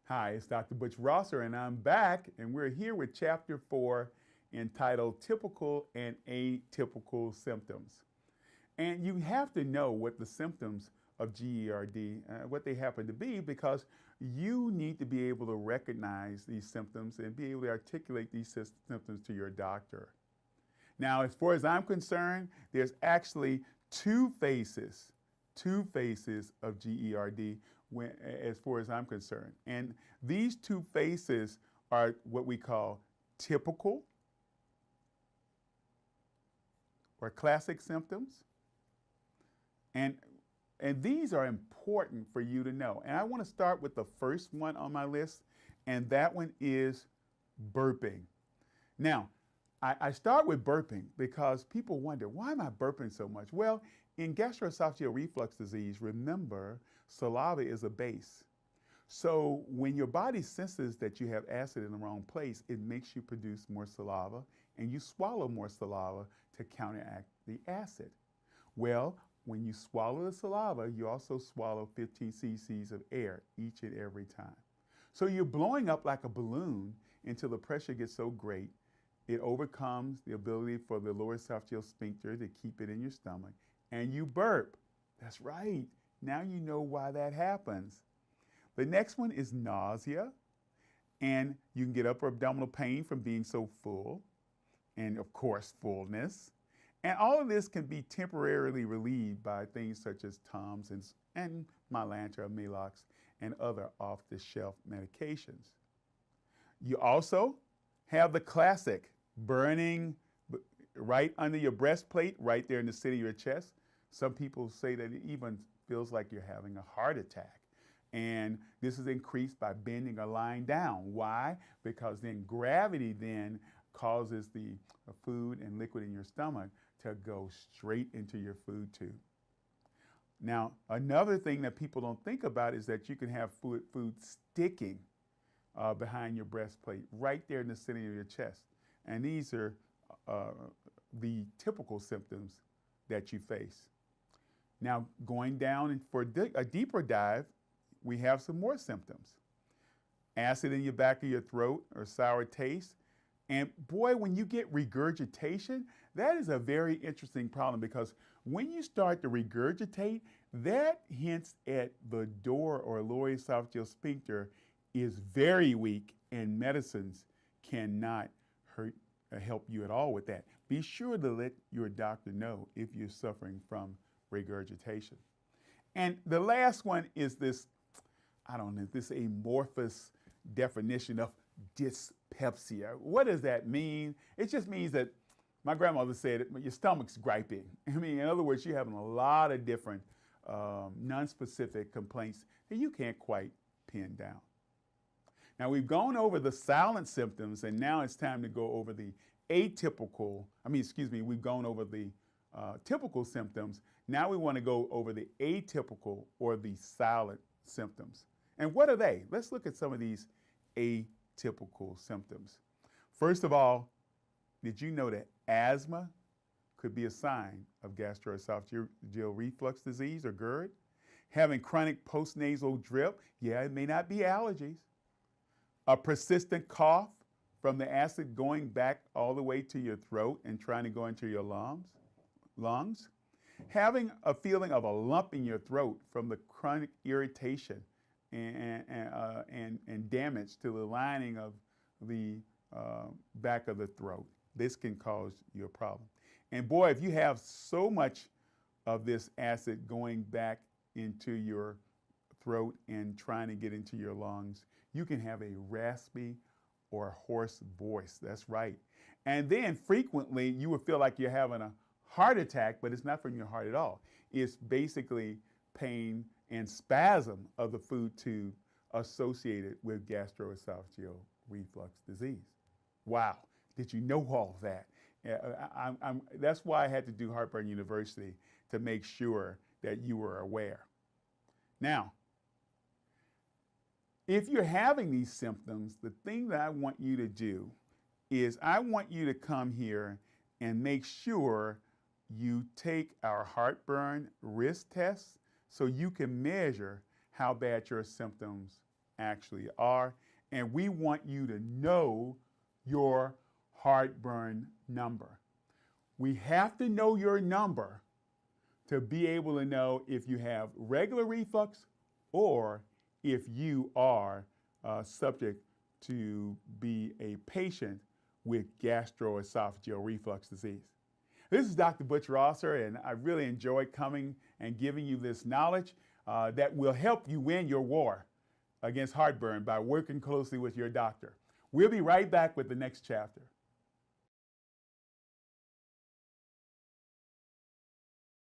Hi, it's Dr. Butch Rosser, and I'm back, and we're here with Chapter 4 entitled Typical and Atypical Symptoms. And you have to know what the symptoms of GERD, what they happen to be, because you need to be able to recognize these symptoms and be able to articulate these symptoms to your doctor. Now, as far as I'm concerned, there's actually two phases of GERD as far as I'm concerned. And these two phases are what we call typical or classic symptoms. And these are important for you to know. And I want to start with the first one on my list, and that one is burping. Now, I start with burping because people wonder, why am I burping so much? Well, in gastroesophageal reflux disease, remember, saliva is a base. So when your body senses that you have acid in the wrong place, it makes you produce more saliva, and you swallow more saliva to counteract the acid. Well, when you swallow the saliva, you also swallow 15 cc's of air each and every time. So you're blowing up like a balloon until the pressure gets so great, it overcomes the ability for the lower esophageal sphincter to keep it in your stomach, and you burp. That's right. Now you know why that happens. The next one is nausea, and you can get upper abdominal pain from being so full, and of course, fullness. And all of this can be temporarily relieved by things such as Tums and Mylanta, Maalox, and other off-the-shelf medications. You also have the classic burning right under your breastplate, right there in the center of your chest. Some people say that it even feels like you're having a heart attack. And this is increased by bending or lying down. Why? Because then gravity then causes the food and liquid in your stomach to go straight into your food tube. Now, another thing that people don't think about is that you can have food sticking behind your breastplate, right there in the center of your chest. And these are the typical symptoms that you face. Now, going down and for a deeper dive, we have some more symptoms. Acid in your back of your throat or sour taste. And boy, when you get regurgitation, that is a very interesting problem, because when you start to regurgitate, that hints at the door or lower esophageal sphincter is very weak, and medicines cannot help you at all with that. Be sure to let your doctor know if you're suffering from regurgitation. And the last one is this, I don't know, this amorphous definition of dyspepsia. What does that mean? It just means that my grandmother said your stomach's griping. I mean, in other words, you're having a lot of different non-specific complaints that you can't quite pin down. Now, we've gone over the silent symptoms, and now it's time to go over the we've gone over the typical symptoms. Now we want to go over the atypical or the silent symptoms. And what are they? Let's look at some of these atypical symptoms. First of all, did you know that asthma could be a sign of gastroesophageal reflux disease or GERD? Having chronic postnasal drip, yeah, it may not be allergies. A persistent cough from the acid going back all the way to your throat and trying to go into your lungs. Having a feeling of a lump in your throat from the chronic irritation and damage to the lining of the back of the throat. This can cause you a problem. And boy, if you have so much of this acid going back into your throat and trying to get into your lungs, you can have a raspy or hoarse voice. That's right. And then frequently you will feel like you're having a heart attack, but it's not from your heart at all. It's basically pain and spasm of the food tube associated with gastroesophageal reflux disease. Wow, did you know all of that? That's why I had to do Heartburn University, to make sure that you were aware. Now, if you're having these symptoms, the thing that I want you to do is I want you to come here and make sure you take our heartburn risk test so you can measure how bad your symptoms actually are. And we want you to know your heartburn number. We have to know your number to be able to know if you have regular reflux or if you are subject to be a patient with gastroesophageal reflux disease. This is Dr. Butch Rosser, and I really enjoyed coming and giving you this knowledge that will help you win your war against heartburn by working closely with your doctor. We'll be right back with the next chapter.